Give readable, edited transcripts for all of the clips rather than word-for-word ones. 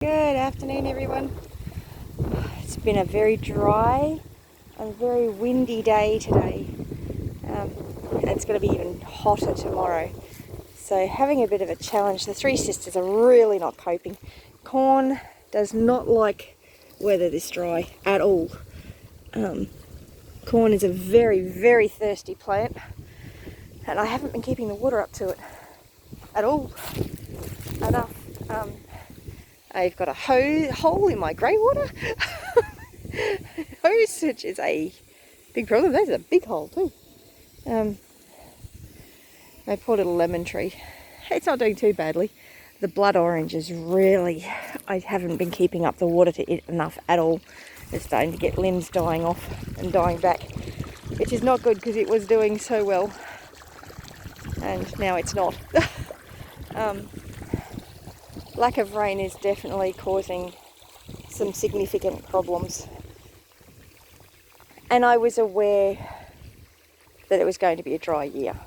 Good afternoon, everyone. It's been a very dry and very windy day today. It's going to be even hotter tomorrow. So having a bit of a challenge. The three sisters are really not coping. Corn does not like weather this dry at all. Corn is a very, very thirsty plant, and I haven't been keeping the water up to it at all enough. I've got a hole in my grey water. Hosage is a big problem. That's a big hole too. My poor little lemon tree. It's not doing too badly. The blood orange is really, I haven't been keeping up the water to it enough at all. It's starting to get limbs dying off and dying back, which is not good because it was doing so well. And now it's not. Lack of rain is definitely causing some significant problems. And I was aware that it was going to be a dry year.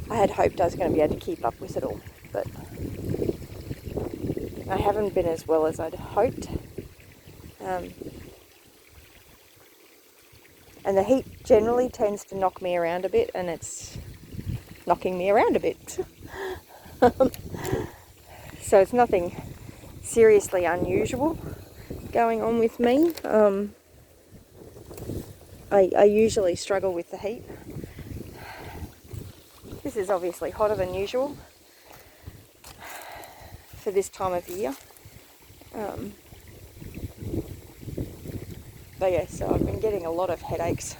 I had hoped I was going to be able to keep up with it all, but I haven't been as well as I'd hoped. And the heat generally tends to knock me around a bit, and it's knocking me around a bit. So it's nothing seriously unusual going on with me. I usually struggle with the heat. This is obviously hotter than usual for this time of year. But yeah, so I've been getting a lot of headaches,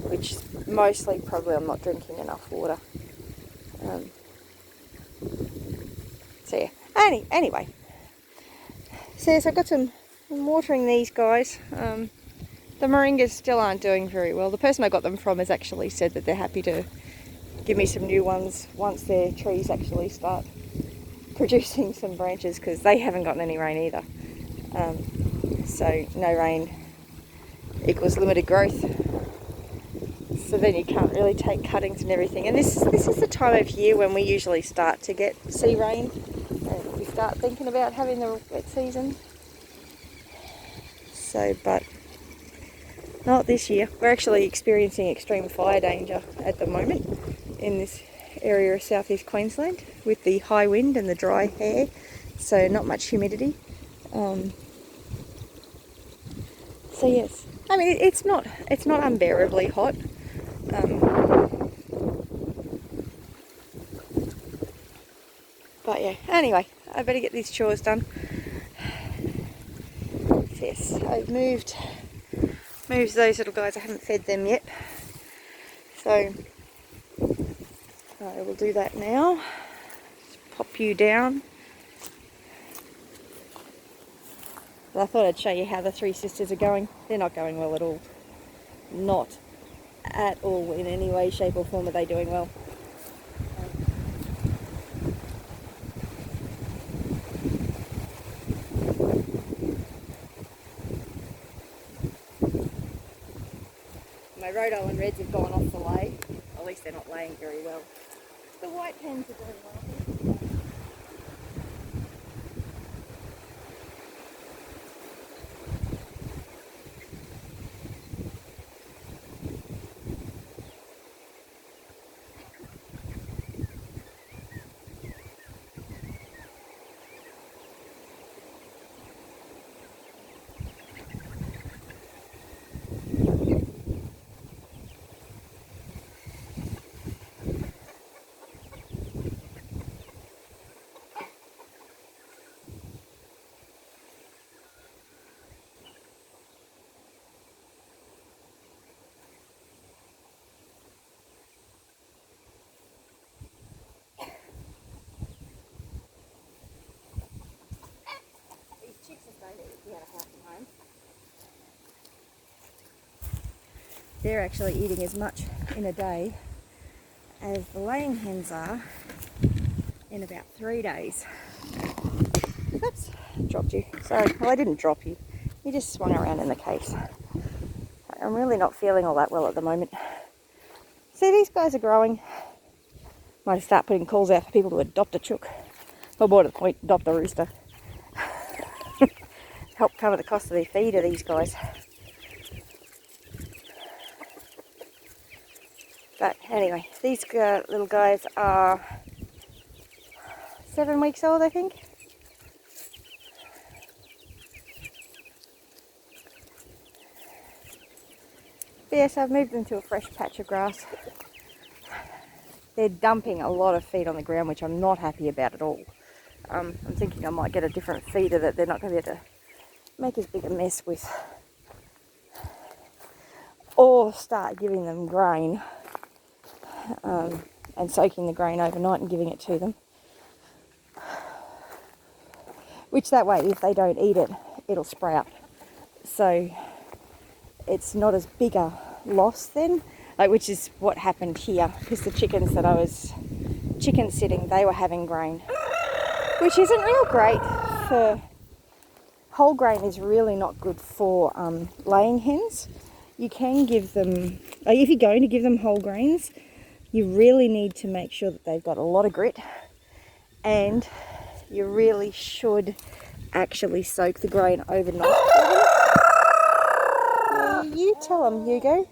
which mostly probably I'm not drinking enough water. So yeah, anyway. So yes, I've got I'm watering these guys. The moringas still aren't doing very well. The person I got them from has actually said that they're happy to give me some new ones once their trees actually start producing some branches, because they haven't gotten any rain either. So no rain equals limited growth. So then you can't really take cuttings and everything. And this is the time of year when we usually start to see rain, and we start thinking about having the wet season. So, but not this year. We're actually experiencing extreme fire danger at the moment in this area of southeast Queensland with the high wind and the dry air, so not much humidity. So yes, I mean it's not unbearably hot. But yeah, anyway, I better get these chores done. Yes, I've moved those little guys. I haven't fed them yet, so I will do that now. Just pop you down. But I thought I'd show you how the three sisters are going. They're not going well at all. Not at all in any way, shape or form are they doing well. My Rhode Island Reds have gone off the lay. At least they're not laying very well. The white hens are doing well. They're actually eating as much in a day as the laying hens are in about 3 days. Oops, dropped you. Sorry, well I didn't drop you. You just swung around in the case. I'm really not feeling all that well at the moment. See, these guys are growing. Might start putting calls out for people to adopt a chook. Or more to the point, adopt a rooster. Help cover the cost of their feed of these guys. But anyway, these little guys are 7 weeks old, I think. But yes, I've moved them to a fresh patch of grass. They're dumping a lot of feed on the ground, which I'm not happy about at all. I'm thinking I might get a different feeder that they're not going to be able to make as big a mess with. Or start giving them grain and soaking the grain overnight and giving it to them. Which that way, if they don't eat it, it'll sprout. So it's not as big a loss then, which is what happened here, because the chickens that I was chicken sitting, they were having grain, which isn't real great for, whole grain is really not good for laying hens. You can give them, if you're going to give them whole grains, you really need to make sure that they've got a lot of grit, and you really should actually soak the grain overnight. You tell them, Hugo.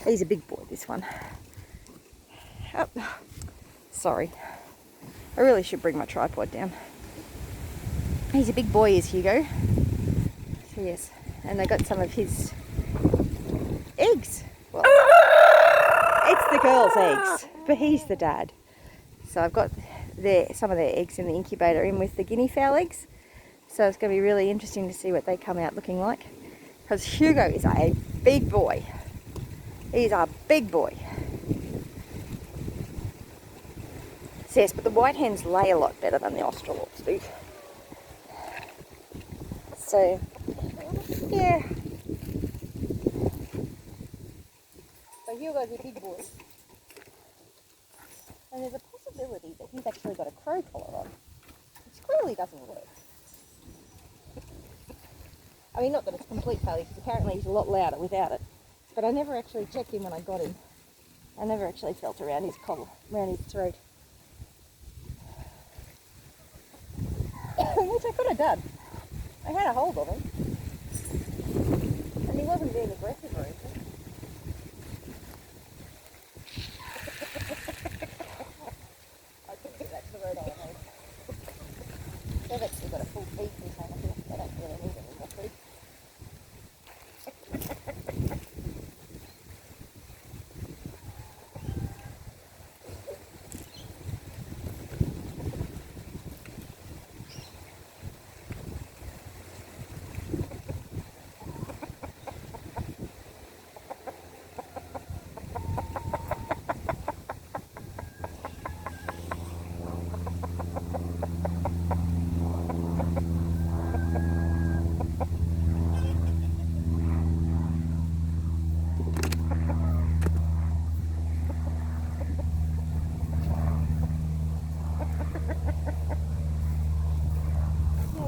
He's a big boy, this one. Oh, sorry. I really should bring my tripod down. He's a big boy, is Hugo. So yes, and I got some of his eggs. Well, it's the girls' eggs, but he's the dad. So I've got some of their eggs in the incubator in with the guinea fowl eggs. So it's going to be really interesting to see what they come out looking like. Because Hugo is a big boy. He's a big boy. So yes, but the white hens lay a lot better than the Australorps do. So, yeah. So Hugo's a big boy. And there's a possibility that he's actually got a crow collar on, which clearly doesn't work. I mean, not that it's a complete failure, because apparently he's a lot louder without it. But I never actually checked him when I got him. I never actually felt around his collar, around his throat. Which I could have done. I had a hold of him. And he wasn't being aggressive or anything. I couldn't get that to the road I wanted. They've actually got a full feed container here. They don't really need any more food.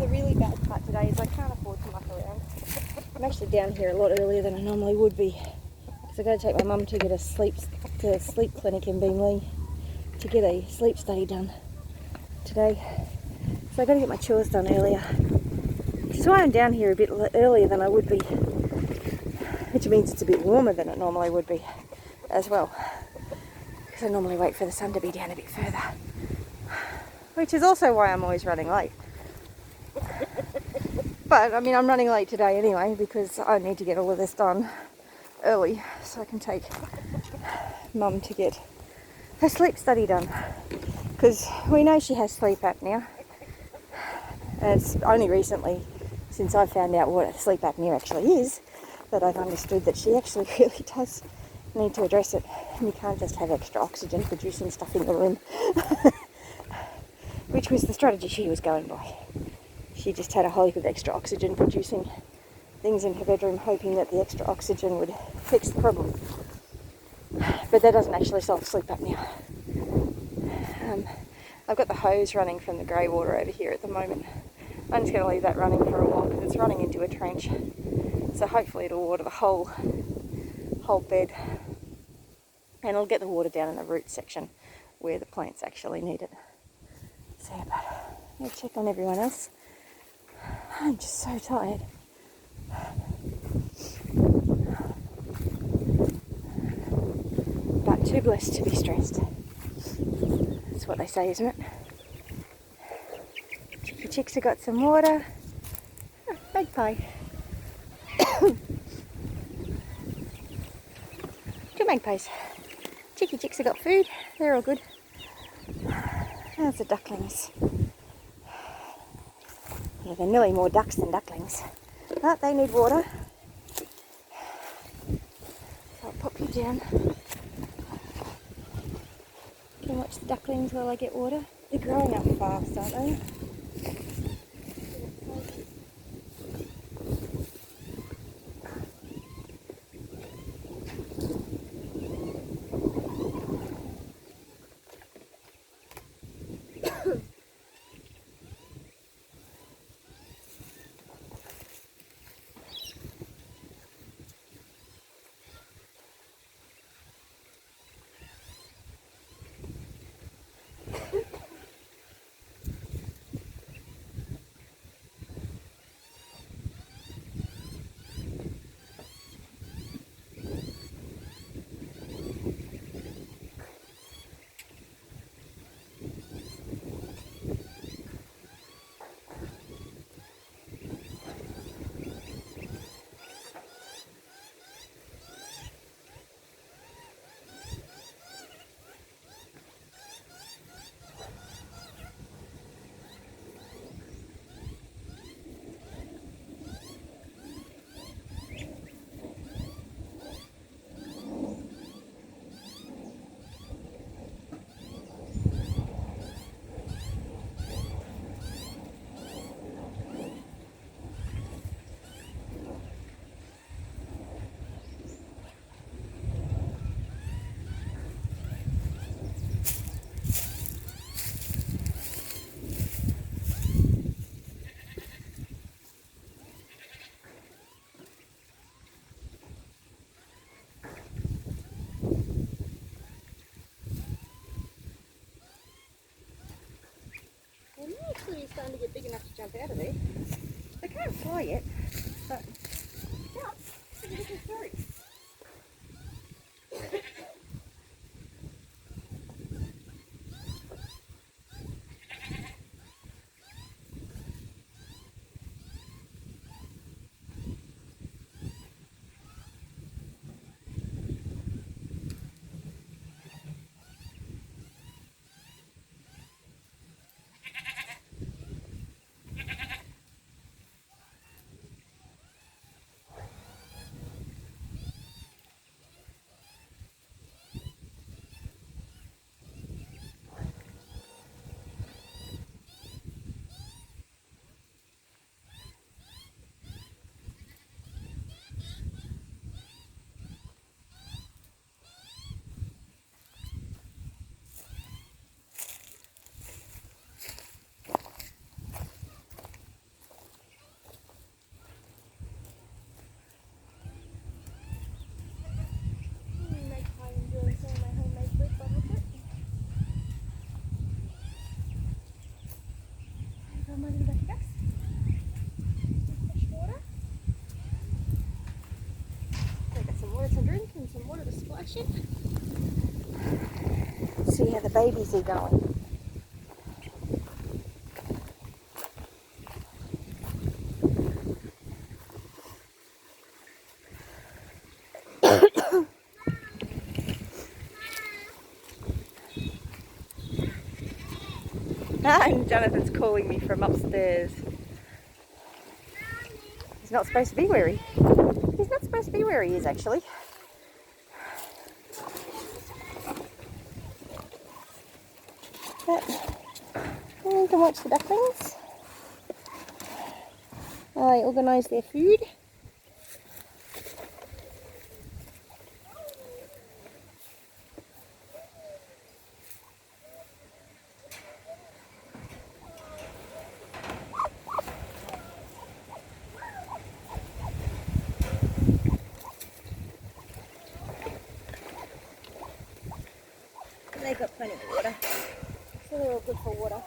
The really bad part today is I can't afford to muck around. I'm actually down here a lot earlier than I normally would be, because I've got to take my mum to get a sleep clinic in Beamley to get a sleep study done today. So I've got to get my chores done earlier, which is why I'm down here a bit earlier than I would be, which means it's a bit warmer than it normally would be as well, because I normally wait for the sun to be down a bit further, which is also why I'm always running late. But I mean, I'm running late today anyway, because I need to get all of this done early so I can take Mum to get her sleep study done, because we know she has sleep apnea, and it's only recently, since I found out what sleep apnea actually is, that I've understood that she actually really does need to address it, and you can't just have extra oxygen producing stuff in the room, which was the strategy she was going by. She just had a whole heap of extra oxygen producing things in her bedroom, hoping that the extra oxygen would fix the problem. But that doesn't actually solve sleep apnea. I've got the hose running from the grey water over here at the moment. I'm just going to leave that running for a while because it's running into a trench. So hopefully it'll water the whole bed. And it'll get the water down in the root section where the plants actually need it. So, but I'll check on everyone else. I'm just so tired. But too blessed to be stressed. That's what they say, isn't it? Chicky chicks have got some water. Oh, magpie. Two magpies. Chicky chicks have got food. They're all good. How's the ducklings? Yeah, they're nearly more ducks than ducklings. But they need water. So I'll pop you down. Can watch the ducklings while I get water. They're growing up fast, aren't they? Actually starting to get big enough to jump out of there. They can't fly yet, but jump. Look at this story. Some water to splash in. See how the babies are going. And Jonathan's calling me from upstairs. He's not supposed to be where he He's not supposed to be where he is actually. But you can watch the ducklings. I organise their food. They've got plenty of water, so they're all good for water.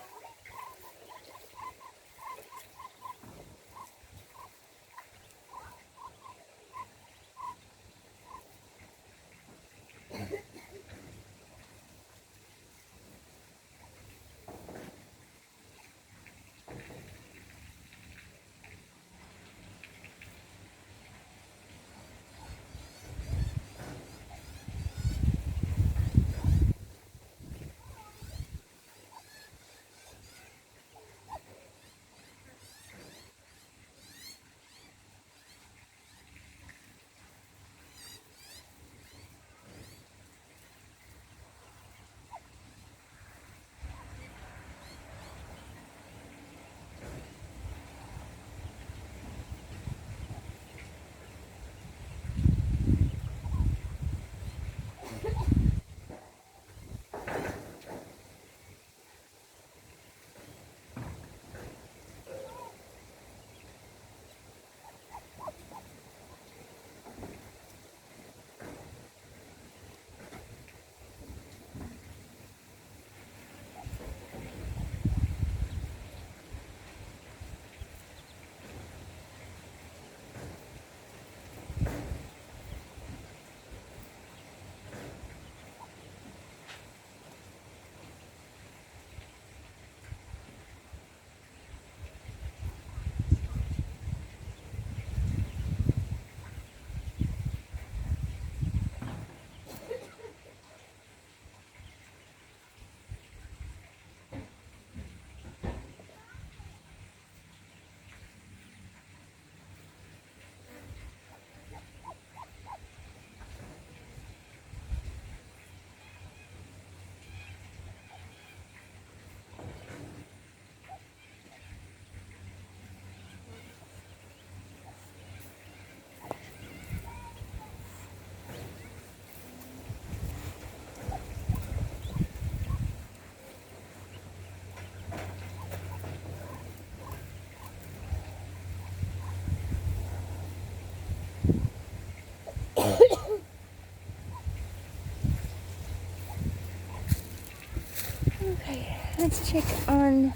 Okay, let's check on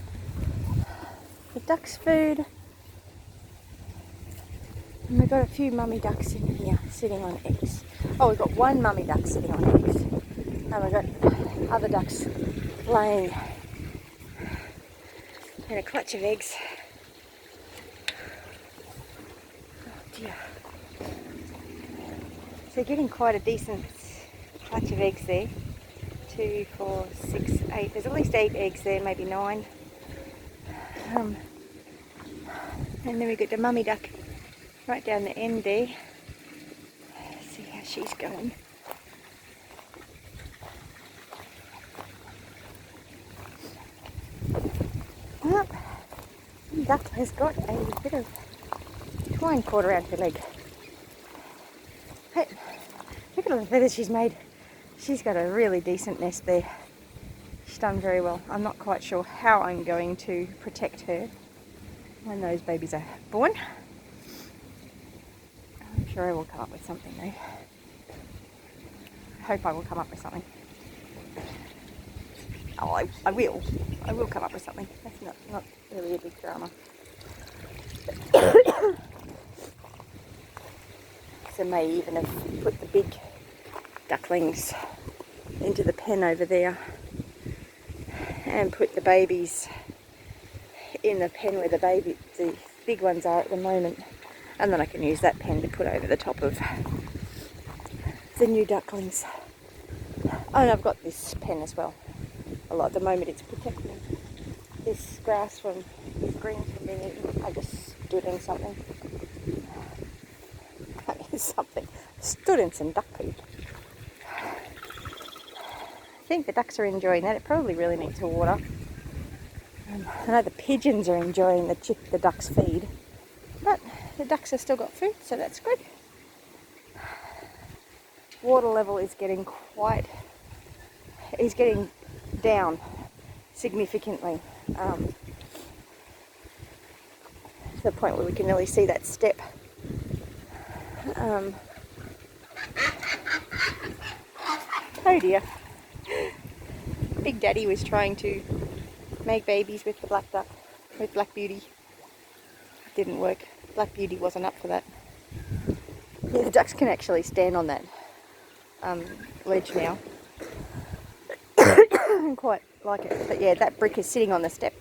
the ducks' food. And we've got a few mummy ducks in here sitting on eggs. Oh, we've got one mummy duck sitting on eggs. And we've got other ducks laying in a clutch of eggs. Oh dear. So getting quite a decent clutch of eggs there. 2, 4, 6, 8. There's at least 8 eggs there, maybe 9. And then we've got the mummy duck right down the end there. Let's see how she's going. Well, the duck has got a bit of twine caught around her leg. Hey, look at all the feathers she's made. She's got a really decent nest there. She's done very well. I'm not quite sure how I'm going to protect her when those babies are born. I'm sure I will come up with something though. I hope I will come up with something. Oh, I will. I will come up with something. That's not really a big drama. So may even have put the big ducklings into the pen over there and put the babies in the pen where the big ones are at the moment, and then I can use that pen to put over the top of the new ducklings. Oh, and I've got this pen as well. Although at the moment it's protecting this grass from these greens from being eaten. I just stood in something. Stood in some duck poop. I think the ducks are enjoying that. It probably really needs water. I know the pigeons are enjoying the ducks' feed, but the ducks have still got food, so that's good. Water level is getting down significantly, to the point where we can really see that step. Oh dear. Big Daddy was trying to make babies with the black duck, with Black Beauty. It didn't work. Black Beauty wasn't up for that. Yeah, the ducks can actually stand on that ledge now. I quite like it. But yeah, that brick is sitting on the step.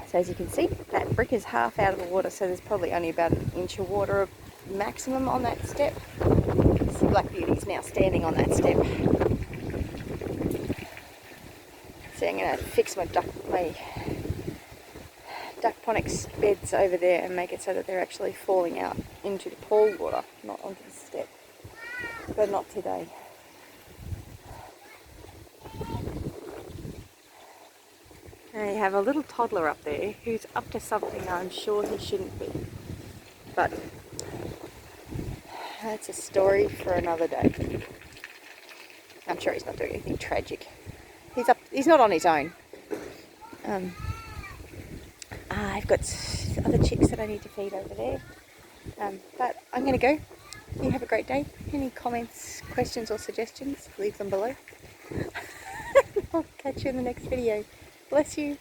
So as you can see, that brick is half out of the water, so there's probably only about an inch of water maximum on that step. So Black Beauty is now standing on that step. So I'm going to fix my duckponics beds over there and make it so that they're actually falling out into the pool water, not onto the step. But not today. Now you have a little toddler up there who's up to something I'm sure he shouldn't be. But that's a story for another day. I'm sure he's not doing anything tragic. He's not on his own. I've got other chicks that I need to feed over there. But I'm going to go. You have a great day. Any comments, questions or suggestions, leave them below. I'll catch you in the next video. Bless you.